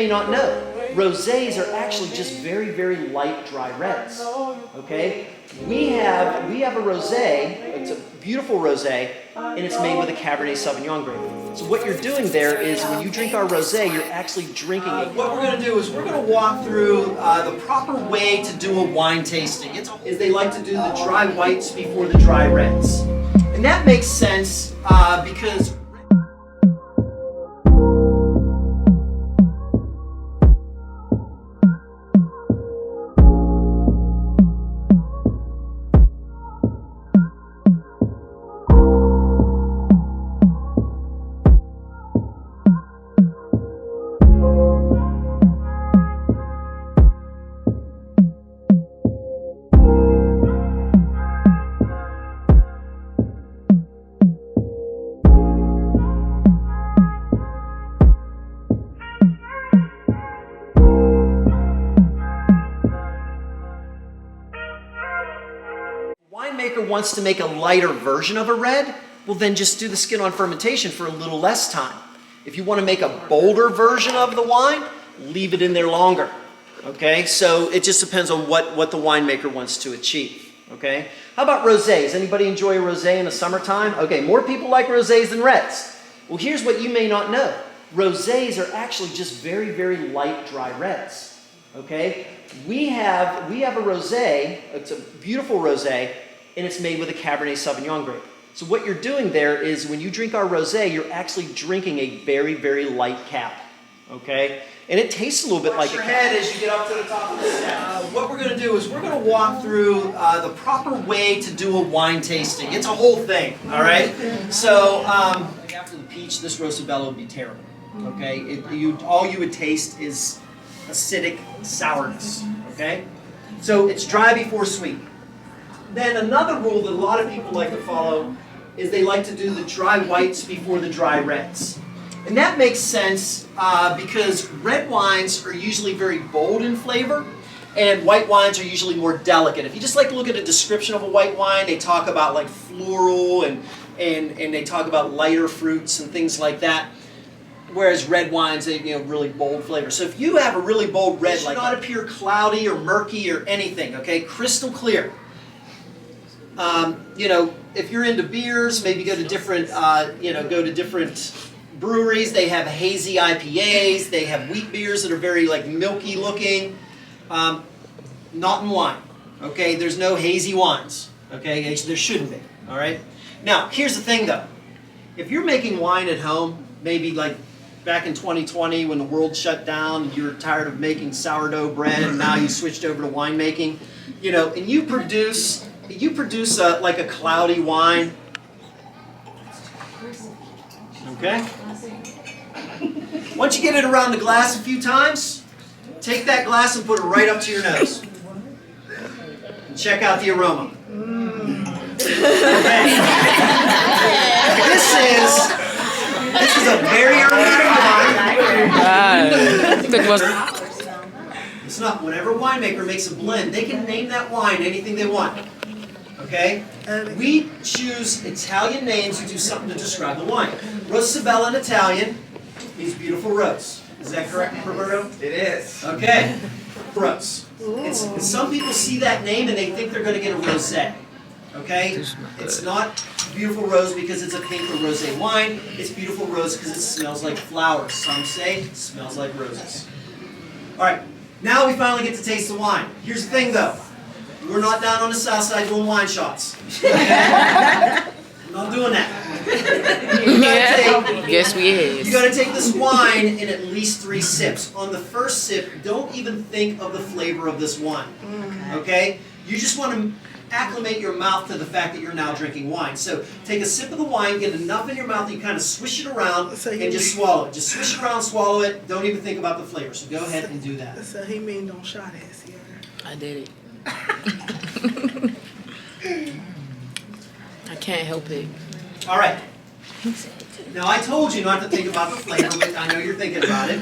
may not know, rosés are actually just very, very light dry reds. Okay, we have a rosé. It's a beautiful rosé, and it's made with a Cabernet Sauvignon grape. So what you're doing there is when you drink our rosé, you're actually drinking it. What we're going to do is we're going to walk through the proper way to do a wine tasting. Is they like to do the dry whites before the dry reds, and that makes sense because. Winemaker wants to make a lighter version of a red, well then just do the skin on fermentation for a little less time. If you want to make a bolder version of the wine, leave it in there longer. Okay, so it just depends on what the winemaker wants to achieve. Okay, how about rosés? Anybody enjoy a rosé in the summertime? Okay, more people like rosés than reds. Well, here's what you may not know. Rosés are actually just very, very light dry reds. Okay, we have a rosé. It's a beautiful rosé, and it's made with a Cabernet Sauvignon grape. So what you're doing there is when you drink our rosé, you're actually drinking a very, very light cap. Okay, and it tastes a little bit like your head as you get up to the top of the step. What we're going to do is we're going to walk through the proper way to do a wine tasting. It's a whole thing. All right. So after the peach, this Rosabello would be terrible. Okay, all you would taste is acidic sourness. Okay, so it's dry before sweet. Then another rule that a lot of people like to follow is they like to do the dry whites before the dry reds. And that makes sense because red wines are usually very bold in flavor and white wines are usually more delicate. If you just like to look at a description of a white wine, they talk about like floral and they talk about lighter fruits and things like that. Whereas red wines, they really bold flavor. So if you have a really bold red, it should not appear cloudy or murky or anything, okay? Crystal clear. If you're into beers, maybe go to different, breweries. They have hazy IPAs. They have wheat beers that are very like milky looking. Not in wine, okay? There's no hazy wines, okay? There shouldn't be, all right? Now, here's the thing though. If you're making wine at home, maybe like back in 2020 when the world shut down and you were tired of making sourdough bread and now you switched over to winemaking, and you produce like a cloudy wine, okay? Once you get it around the glass a few times, take that glass and put it right up to your nose. And check out the aroma. Okay. This is a very early wine. It's not, whenever a winemaker makes a blend, they can name that wine anything they want. Okay? We choose Italian names to do something to describe the wine. Rosabella in Italian means beautiful rose. Is that correct, Roberto? It is. Okay. Rose. Some people see that name and they think they're going to get a rosé. Okay? It's not beautiful rose because it's a pink or rosé wine. It's beautiful rose because it smells like flowers. Some say it smells like roses. All right. Now we finally get to taste the wine. Here's the thing though. We're not down on the south side doing wine shots. I'm not doing that. Yes, we is. You got to take this wine in at least 3 sips. On the first sip, don't even think of the flavor of this wine. Okay? You just want to acclimate your mouth to the fact that you're now drinking wine. So take a sip of the wine, get enough in your mouth that you kind of swish it around and just swallow it. Just swish it around, swallow it. Don't even think about the flavor. So go ahead and do that. So he mean don't shot us here. I did it. I can't help it. All right. Now I told you not to think about the flavor, but I know you're thinking about it.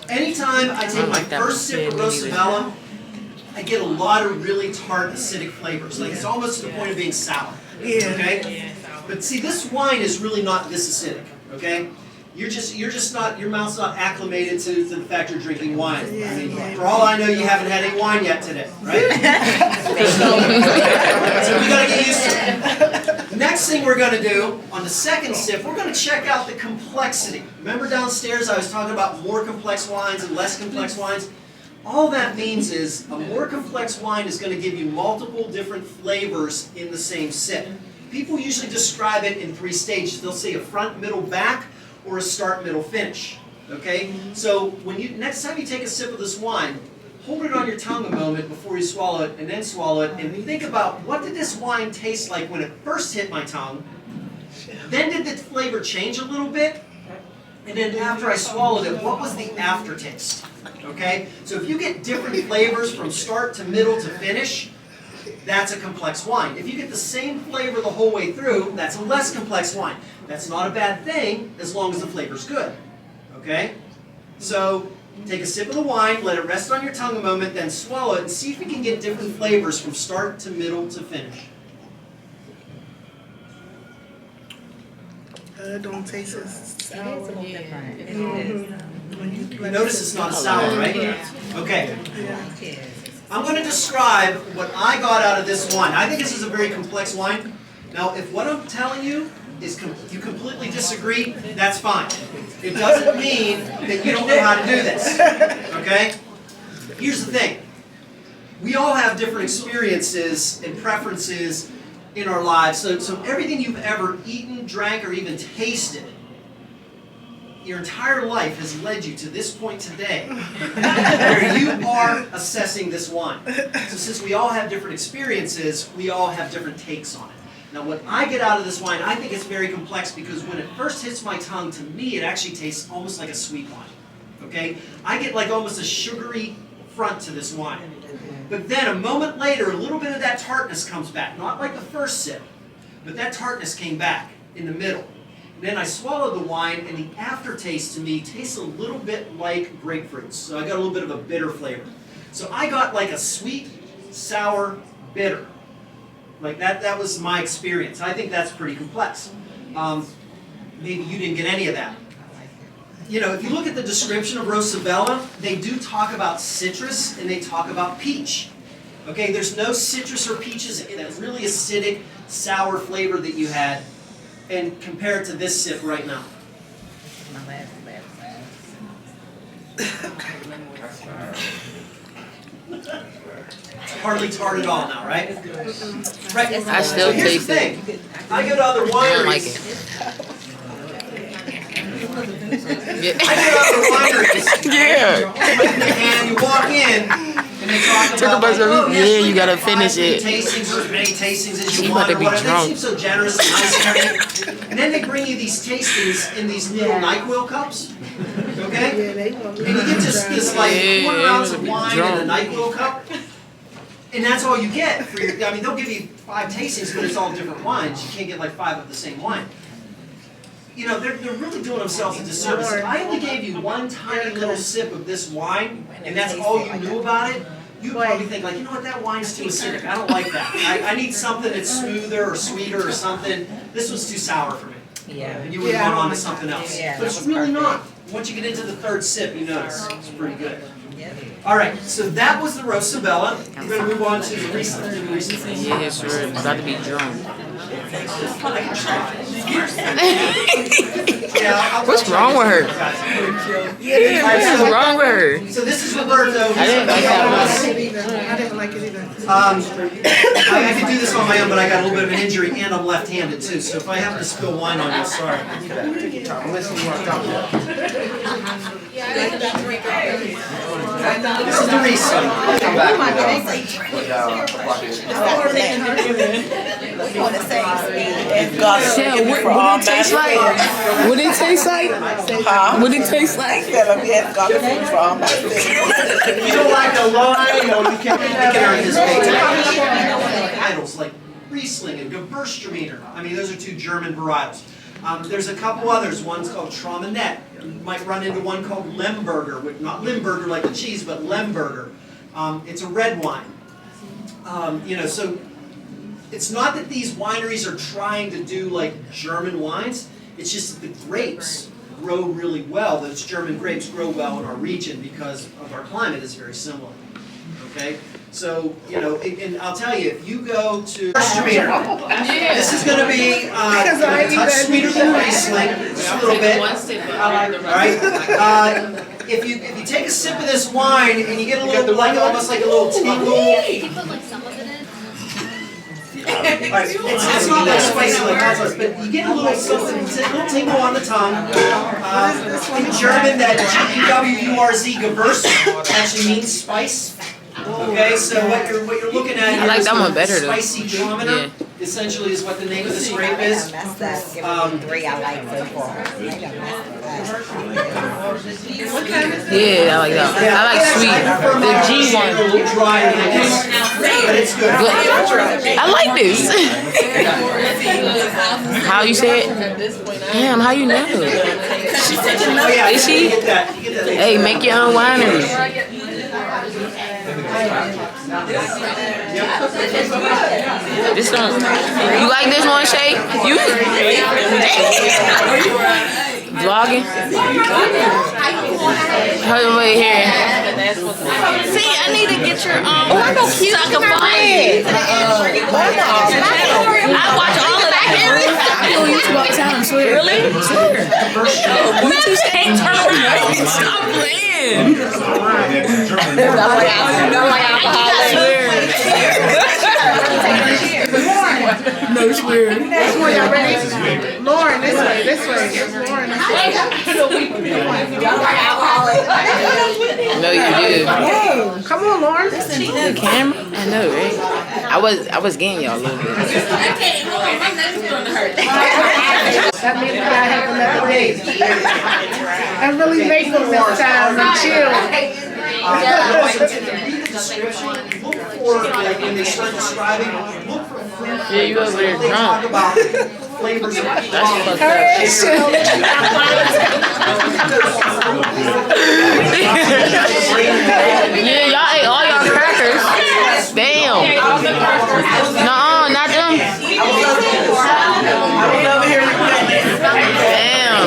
Anytime I take my first sip of Rosabella, I get a lot of really tart, acidic flavors. Like it's almost to the point of being sour. Okay? But see, this wine is really not this acidic. Okay? You're just not, your mouth's not acclimated to the fact you're drinking wine. I mean, for all I know, you haven't had any wine yet today, right? So we gotta get used to it. The next thing we're gonna do on the second sip, we're gonna check out the complexity. Remember downstairs I was talking about more complex wines and less complex wines? All that means is a more complex wine is going to give you multiple different flavors in the same sip. People usually describe it in 3 stages. They'll say a front, middle, back, or a start, middle, finish. Okay? So when next time you take a sip of this wine, hold it on your tongue a moment before you swallow it, and then swallow it, and think about what did this wine taste like when it first hit my tongue? Then did the flavor change a little bit? And then after I swallowed it, what was the aftertaste? Okay? So if you get different flavors from start to middle to finish, that's a complex wine. If you get the same flavor the whole way through, that's a less complex wine. That's not a bad thing as long as the flavor's good. Okay? So take a sip of the wine, let it rest on your tongue a moment, then swallow it and see if you can get different flavors from start to middle to finish. Don't taste as sour. It is a little different. You notice it's not sour, right? Okay. I'm going to describe what I got out of this wine. I think this is a very complex wine. Now, if what I'm telling you is you completely disagree, that's fine. It doesn't mean that you don't know how to do this. Okay? Here's the thing. We all have different experiences and preferences in our lives. So everything you've ever eaten, drank, or even tasted, your entire life has led you to this point today where you are assessing this wine. So since we all have different experiences, we all have different takes on it. Now what I get out of this wine, I think it's very complex because when it first hits my tongue, to me it actually tastes almost like a sweet wine. Okay? I get like almost a sugary front to this wine. But then a moment later, a little bit of that tartness comes back. Not like the first sip, but that tartness came back in the middle. Then I swallowed the wine, and the aftertaste to me tastes a little bit like grapefruits. So I got a little bit of a bitter flavor. So I got like a sweet, sour, bitter. Like that was my experience. I think that's pretty complex. Maybe you didn't get any of that. You know, if you look at the description of Rosabella, they do talk about citrus and they talk about peach. Okay, there's no citrus or peaches in that really acidic, sour flavor that you had. And compare it to this sip right now. Hardly tart at all now, right? Right. I still So here's taste the it. thing. I go to other I don't like wineries. it. I go to other wineries. Yeah. And you walk in, and they talk Talk about, about like, some- oh, yes, yeah, we you got gotta 5 finish it. Tastings or as many tastings as She you about want. to Or be whatever. They drunk. seem so generous and nice and everything. And then they bring you these tastings in these little NyQuil cups. Okay? Yeah, they want And you get this like Yeah, 1 ounce of you're wine drunk. in a NyQuil cup. And that's all you get for your, I mean, they'll give you 5 tastings, but it's all different wines. You can't get like 5 of the same wine. You know, they're really doing themselves a disservice. If I only gave you 1 tiny little sip of this wine, and that's all you knew about it, you'd probably think like, you know what, that wine's too acidic. I don't like that. I need something that's smoother or sweeter or something. This was too sour for me. Yeah. And you would have gone on to something else. Yeah, But it's that was really perfect. not. Once you get into the 3rd sip, you notice it's pretty good. All right, so that was the Rosabella. We're going to move on to the Riesling. Yeah, sure. About to be drunk. Yeah, What's wrong with her? Yeah, What's wrong with her? So this is Roberto. I didn't like that one. I didn't like it either. I could do this on my own, but I got a little bit of an injury and I'm left-handed too. So if I happen to spill wine on you, sorry. This is the Riesling. Yeah, what it taste like? What it taste like? What it taste like? If you don't like the wine, you can earn this big titles like Riesling and Gewürztraminer. I mean, those are 2 German varietals. There's a couple others. One's called Traumanet. You might run into one called Lemberger, not Limburger like the cheese, but Lemberger. It's a red wine. You know, so it's not that these wineries are trying to do like German wines. It's just that the grapes grow really well. Those German grapes grow well in our region because of our climate is very similar. Okay? So, you know, and I'll tell you, if you go to this is going to be a touch sweeter than Riesling, just a little bit. All right? If you take a sip of this wine and you get a little, like almost like a little tingle. You put like some of it in. Alright, it's not like spicy like hot sauce, but you get a little something, a little tingle on the tongue. In German, that G-E-W-U-R-Z, Gewürz, actually means spice. Okay, so what you're looking at here I like is that one better, though. spicy traminer, essentially is what the name of this grape is. Give them 3, I like so far. Yeah, I like that. I like sweet. The G A one. little dry in this, but it's good. Good. I like this. How you say it? Damn, how you know? Oh yeah, Is she? you get that. You get that. Hey, make your own winery. This one. You like this one, Shay? You vlogging? Hold on, wait here. See, I need to get your Oh, I know cute. sucker bite. I watch all of that. I go YouTube all the time, I swear. Really? I swear. You just can't turn around. Stop playing. No, swear. This one, y'all ready? Lauren, this way, this way. Lauren, this way. No, you did. Come on, Lauren. The camera? I know, right? I was getting y'all a little bit. That means we gotta have another date. And really make them this time and chill. Description, look for, like, when they start describing, look for fruit. Yeah, you over there They talk drunk. about flavors of That's fucked up. Yeah, y'all ate all y'all crackers. Damn. Nuh-uh, not them. Damn.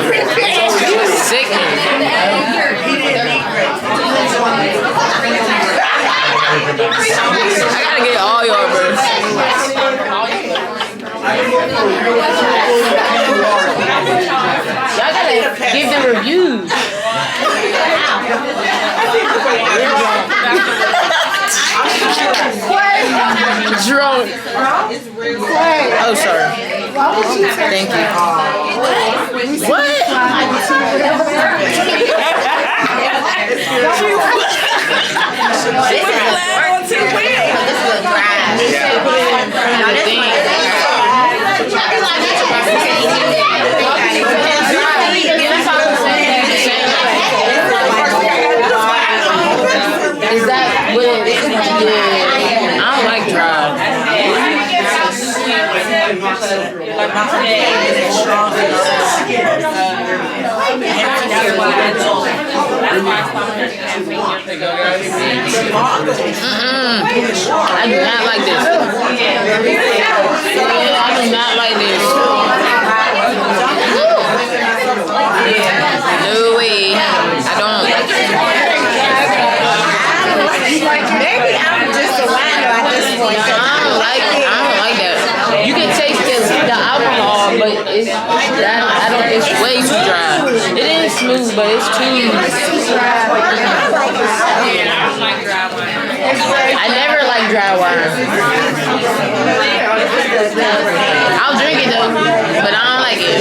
Sickening. I gotta get all y'all, bro. Y'all gotta give them reviews. Drunk. Oh, sorry. Thank you. What? Is that what it is? Yeah. I don't like dry. I do not like this. I do not like this. No way. I don't. Maybe I'm just a wino at this point. I don't like that. You can taste the alcohol, but it's way too dry. It is smooth, but it's too dry. I never like dry wine. I'll drink it though, but I don't like it.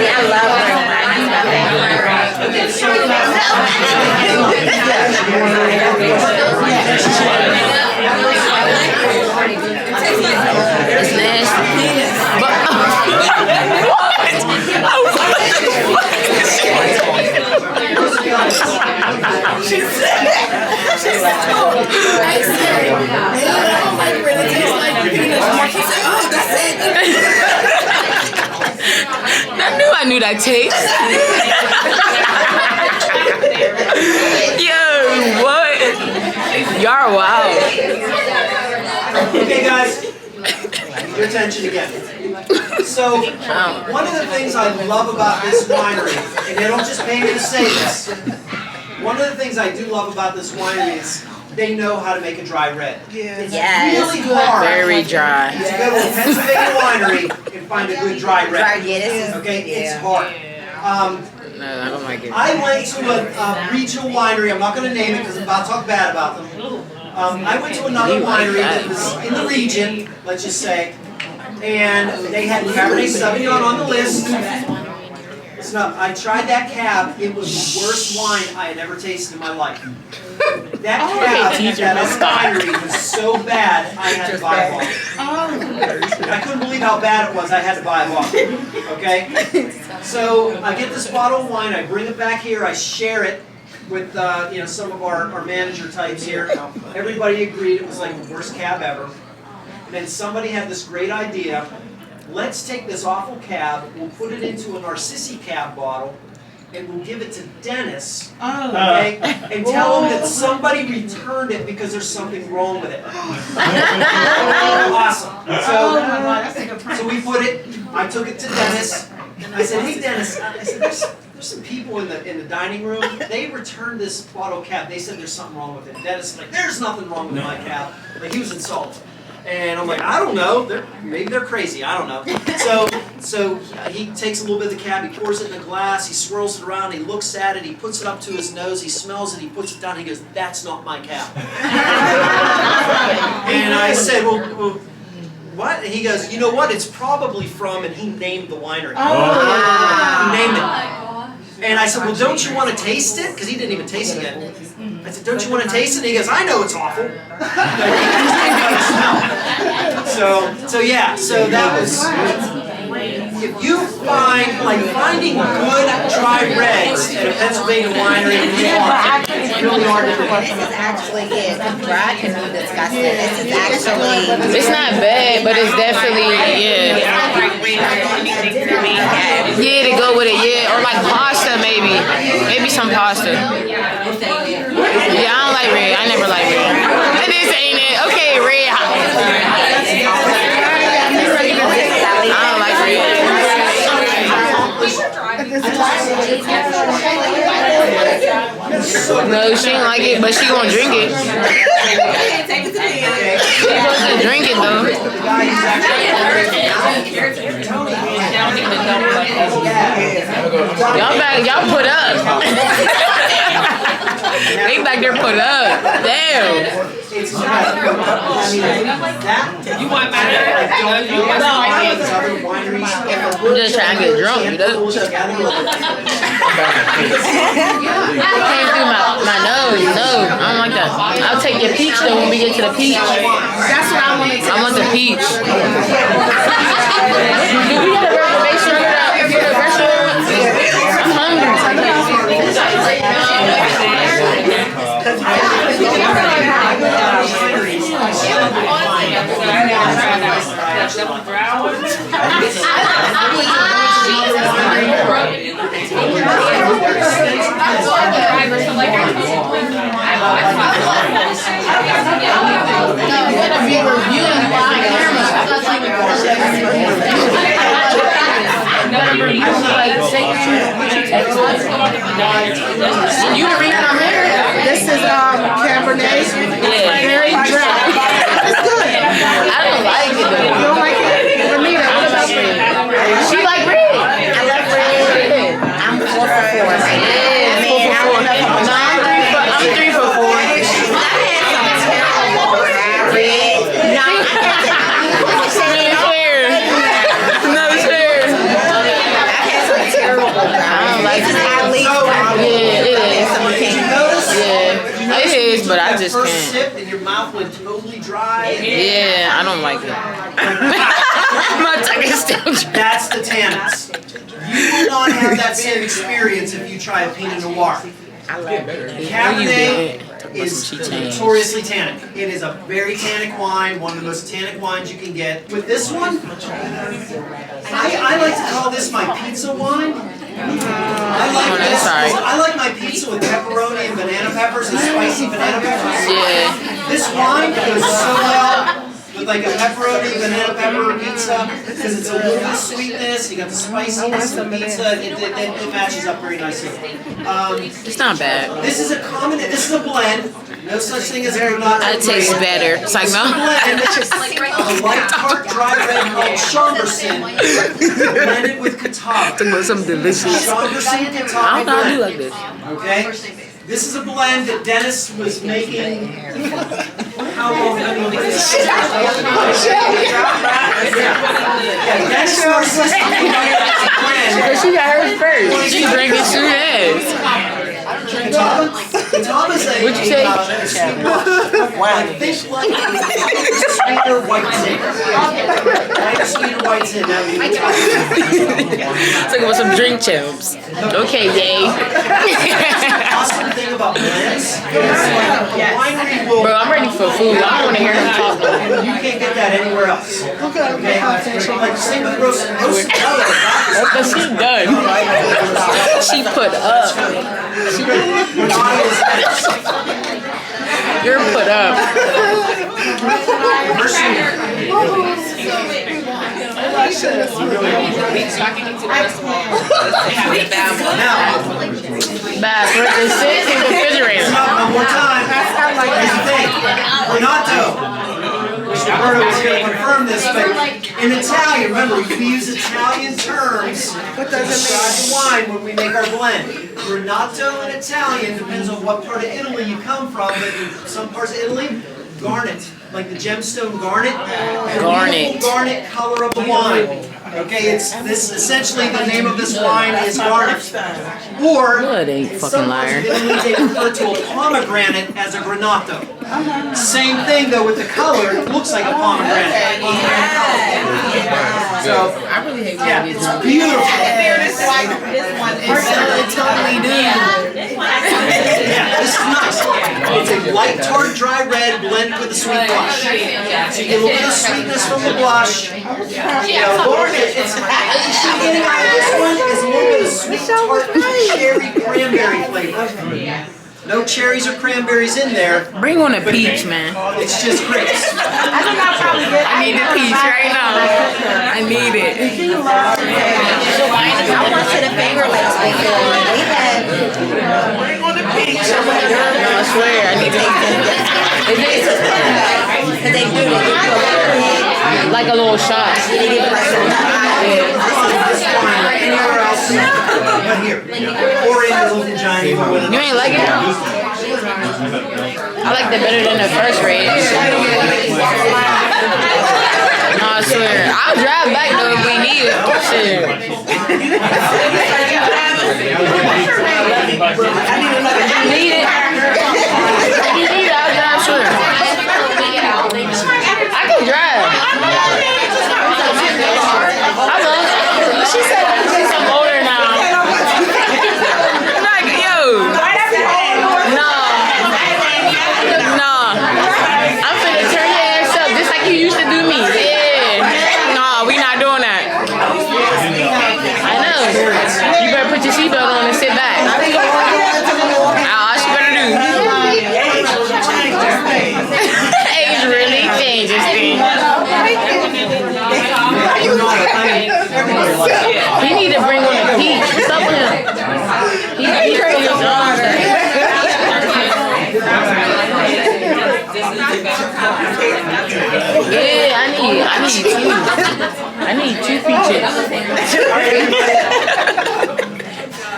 I love wine. It's nasty. But I knew that taste. Yo, what? Y'all are wild. Okay, guys, your attention again. So, one of the things I love about this winery, and they don't just pay me to say this, one of the things I do love about this winery is they know how to make a dry red. It's really hard Very dry. to go to a Pennsylvania winery and find a good dry red. Right, yeah, this is, Okay, it's hard. No, I don't like it. I went to a regional winery, I'm not gonna name it because I'm about to talk bad about them. I went to another winery that was in the region, let's just say, and they had Cabernet Sauvignon on the list. Listen up, I tried that cab, it was the worst wine I had ever tasted in my life. That cab at that other winery was so bad, I had to buy a bottle. I couldn't believe how bad it was, I had to buy a bottle, okay? So I get this bottle of wine, I bring it back here, I share it with some of our manager types here. Everybody agreed it was like the worst cab ever. And then somebody had this great idea. Let's take this awful cab, we'll put it into a Narcissi cab bottle, and we'll give it to Dennis, okay? And tell him that somebody returned it because there's something wrong with it. Awesome. So we put it, I took it to Dennis. I said, hey Dennis, I said, there's some people in the dining room, they returned this bottle of cab, they said there's something wrong with it. Dennis was like, there's nothing wrong with my cab. Like, he was insulted. And I'm like, I don't know, maybe they're crazy, I don't know. So he takes a little bit of the cab, he pours it in a glass, he swirls it around, he looks at it, he puts it up to his nose, he smells it, he puts it down, he goes, that's not my cab. And I said, well, what? And he goes, you know what, it's probably from, and he named the winery. He named it. And I said, well, don't you want to taste it? Because he didn't even taste it yet. I said, don't you want to taste it? And he goes, I know it's awful. So that was, if you finding good dry reds at a Pennsylvania winery, it's really hard to do. this is actually good. The dry can be disgusting. This is actually. It's not bad, but it's definitely, yeah. Yeah, to go with it, yeah. Or like pasta, maybe. Maybe some pasta. Yeah, I don't like red. I never like red. This ain't it. Okay, red. I don't like red. No, she ain't like it, but she gonna drink it. She gonna drink it though. Y'all put up. They back there put up. Damn. You want my I'm just trying to get drunk, you know? It came through my nose. No, I don't like that. I'll take your peach though when we get to the peach. That's what I want to I want the peach. Do we got a reservation for the restaurant? I'm hungry. You the reason I'm here. This is Cabernet. Yeah. Very dry. It's good. I don't like it though. You don't like it? Renita, what about you? She like red. I love red. I'm 4 for 4 right now. Yeah, 4 for 4. No, I'm 3 for 4. I had some terrible red. No, I No, it's fair. had some terrible I don't like it. at least Yeah, it is. Did you notice? Yeah, it is, but I just First can't. sip and your mouth went totally dry. Yeah, I don't like it. My tongue is still dry. That's the tannins. You will not have that same experience if you try a Pinot Noir. Cabernet is notoriously tannic. It is a very tannic wine, one of the most tannic wines you can get. With this one, I like to call this my pizza wine. I like my pizza with pepperoni and banana peppers and spicy banana peppers. Yeah. This wine goes so well with like a pepperoni, banana pepper pizza, because it's a little bit of sweetness, you got the spiciness of the pizza, it matches up very nicely. It's not bad. This is a blend. No such thing as a granada. That tastes better. It's like, no. A light tart dry red called Chamberson, blended with catawba. Talking about something delicious. Chamberson I catawba don't know how to do blend. like this. Okay? This is a blend that Dennis was making. How long? I mean, Dennis But she got hers first. She drinking straight ass. What'd What'd you say? Think like sweeter white tin. Sweeter white tin. Talking about some drink champs. Okay, yay. Awesome thing about blends is like the winery will. Bro, I'm ready for food. I don't want to hear him talk. You can't get that anywhere else. Okay? Like same with roast But she done. She put up. You're put up. Bad. Put it sit in the refrigerator. One more time. Here's the thing. Renato. Roberto was going to confirm this, but in Italian, remember, we use Italian terms to describe the wine when we make our blend. Renato in Italian depends on what part of Italy you come from, but in some parts of Italy, garnet, like the gemstone garnet. Garnet. The beautiful garnet color of the wine. Okay, it's this essentially the name of this wine is garnet. Or No, it ain't in fucking some parts liar. of Italy they refer to a pomegranate as a granato. Same thing though with the color, it looks like a pomegranate. So I really hate yeah, it's beautiful. totally do. Yeah, this is nice. It's a light tart dry red blended with a sweet blush. So you get a little bit of sweetness from the blush. You know, it's getting out of this one is a little bit of sweet tart cherry cranberry flavor. No cherries or cranberries in there. Bring on a peach, man. It's just grapes. I need a peach right now. I need it. I went to the Finger Lakes before. They had. No, I swear, I need to eat it. Is it Cause they do. They give you a little bit. like a little shot? They give you like some. Anywhere else but here. Or in the local giant. You ain't like it? I liked it better than the first rate. No, I swear. I'll drive back though if we need it. Shit. Need it. If you need it, I'll drive, sure. I can drive. I know. She said I'm older now. Like, yo. No. I'm finna turn your ass up just like you used to do me. Yeah. No, we not doing that. I know. You better put your seatbelt on and sit back. All she better do. Age really changes things. He need to bring on a peach. What's up with him? He's on his own. Yeah, I need two peaches.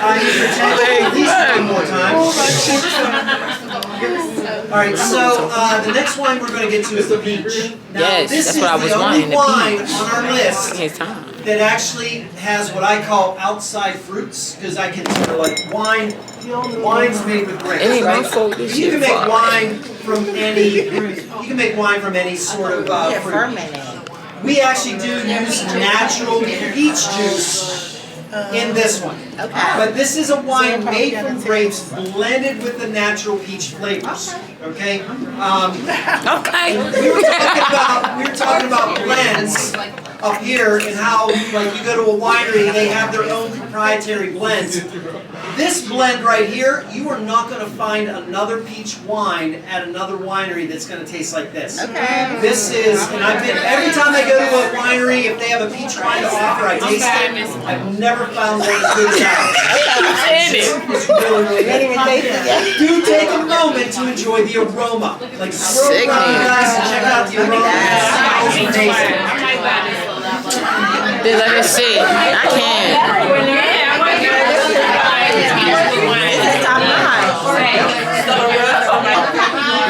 At least one more time. Alright, so the next wine we're going to get to is the peach. Now, Yes, this that's is what I was the only wanting, the wine peach. on our list His time. that actually has what I call outside fruits, because I consider like wine's made with grapes, It ain't my right? fault, this You can shit make fire. wine from any sort of Yeah, fruit. fermented. We actually do use natural peach juice in this one. Okay. But this is a wine made from grapes blended with the natural peach flavors. Okay? Okay. We were talking about blends up here and how like you go to a winery and they have their own proprietary blends. this blend right here, you are not going to find another peach wine at another winery that's going to taste like this. Okay. This is, and I've been, every time I go to a winery, if they have a peach wine to offer, I taste it. I've never found one as good as ours. It's really, really good. Do take a moment to enjoy the aroma. Like swirl it around the glass and check out the aroma. It smells amazing. Dude, let me see. I can't.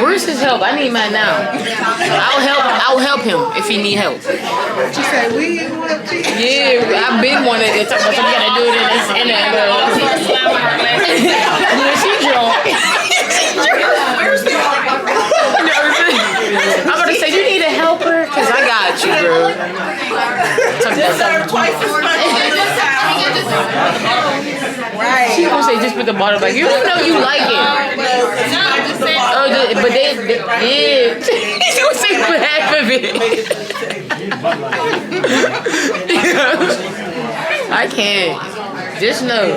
Where's his help? I need mine now. I will help him if he need help. She said, we didn't want to. Yeah, I've been wanting to talk about something. You gotta do it in the she drunk. I'm gonna say you need a helper because I got you, bro. Right. She gonna say just put the bottle back. You don't know you like it. Oh, but they yeah. She's gonna say put half of it. I can't. Just know.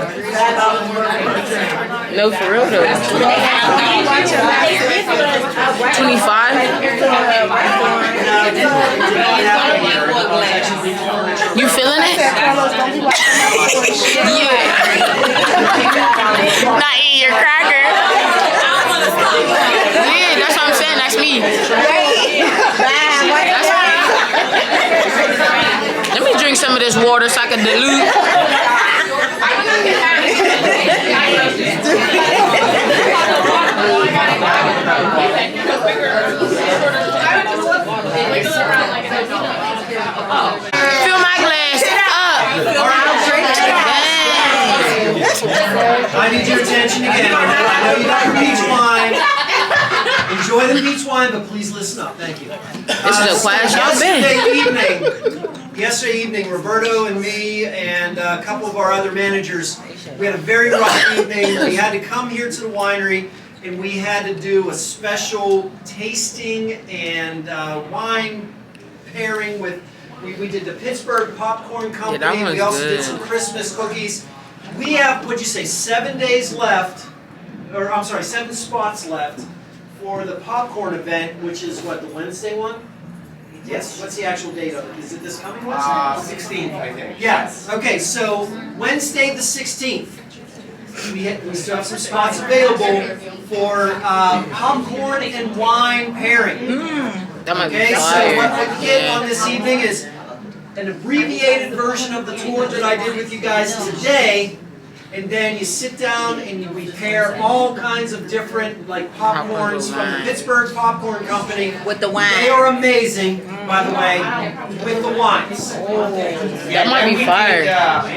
No, for real though. 25? You feeling it? Yeah. Not eating your cracker. Yeah, that's what I'm saying. That's me. Let me drink some of this water so I can dilute. Fill my glass up. I need your attention again. I know you got your peach wine. Enjoy the peach wine, but please listen up. Thank you. This is a class y'all been. Yesterday evening, Roberto and me and a couple of our other managers, we had a very rough evening. We had to come here to the winery and we had to do a special tasting and wine pairing with, we did the Pittsburgh Popcorn Company. Yeah, we also good. did some Christmas cookies. We have, what'd you say, 7 days left, or I'm sorry, 7 spots left for the popcorn event, which is what, the Wednesday one? Yes, what's the actual date of it? Is it this coming Wednesday? 16th, I think. Yes, okay, so Wednesday the 16th, we still have some spots available for popcorn and wine pairing. That might be Okay, so fire. what we get on this evening is an abbreviated version of the tour that I did with you guys today, and then you sit down and you prepare all kinds of different like popcorns from the Pittsburgh Popcorn Company. With the wine. They are amazing, by the way, with the wines. That might be fire.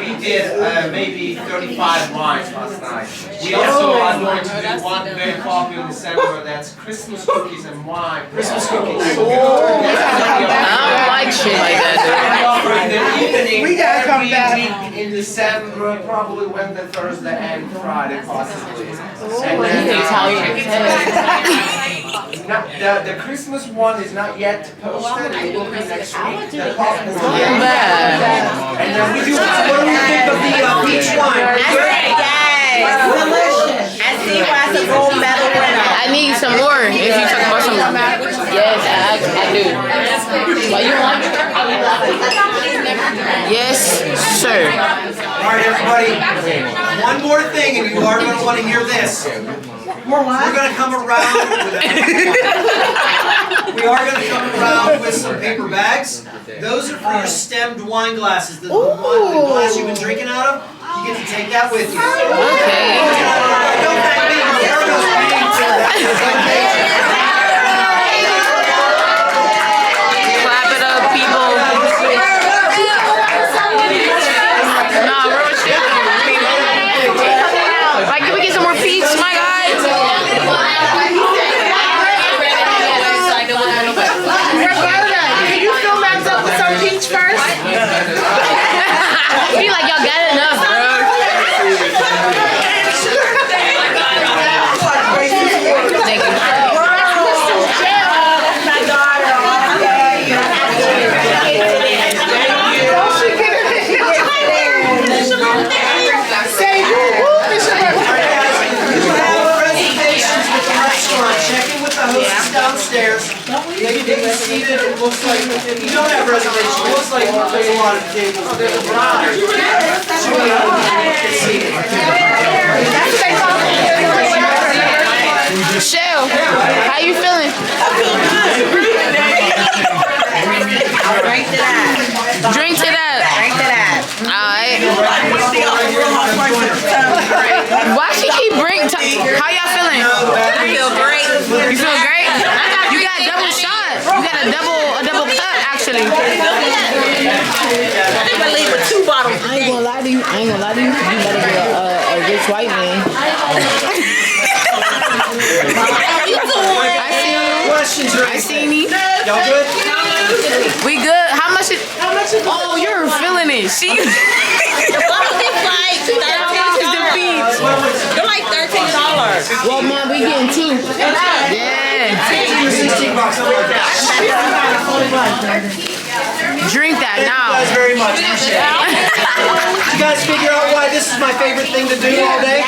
We did maybe 35 wines last night. We also are going to do one very popular in December, that's Christmas cookies and wine. Christmas cookies. I don't like shit like that, In the evening, We gotta come every back. week in December, probably Wednesday, Thursday, and Friday, possibly. And then, the Christmas one is not yet posted. It will be next week. The popcorn. dude. Bad. And then we do. What do you think of the peach wine? Delicious. And see why it's a gold medal winner. I need some more. If you talk about some, yes, I do. What you want? Yes, sir. All right, everybody. One more thing, and you are going to want to hear this. We're going to come around. We are going to come around with some paper bags. Those are for your stemmed wine glasses. The glass you've been drinking out of, you get to take that with you. Okay. Don't thank me. Roberto's paying for that. Clap it up, people. Nah, real shit. Like, can we get some more peach, my guys? Roberta, can you fill Max up with some peach first? Be like, y'all got enough, bro. Maybe get seated. It looks like you don't have reservations. It looks like there's a lot of tables. There's a lot. Shell, how you feeling? Drink to that. Drink to that. Drink to that. Alright. Why she keep bringing? How y'all feeling? I feel great. You feel great? You got double shot. You got a double cut actually. I think I leave with 2 bottles. I ain't gonna lie to you. You better be a rich white man. I see you. Questions or I seen you. Y'all good? We good. How much is? Oh, you're feeling it. She. The bottle is like $13. They're like $13. Well, Mom, we getting 2. Yeah. $16, something like that. Drink that Thank you now. guys very much. Appreciate it. Did you guys figure out why this is my favorite thing to do all day?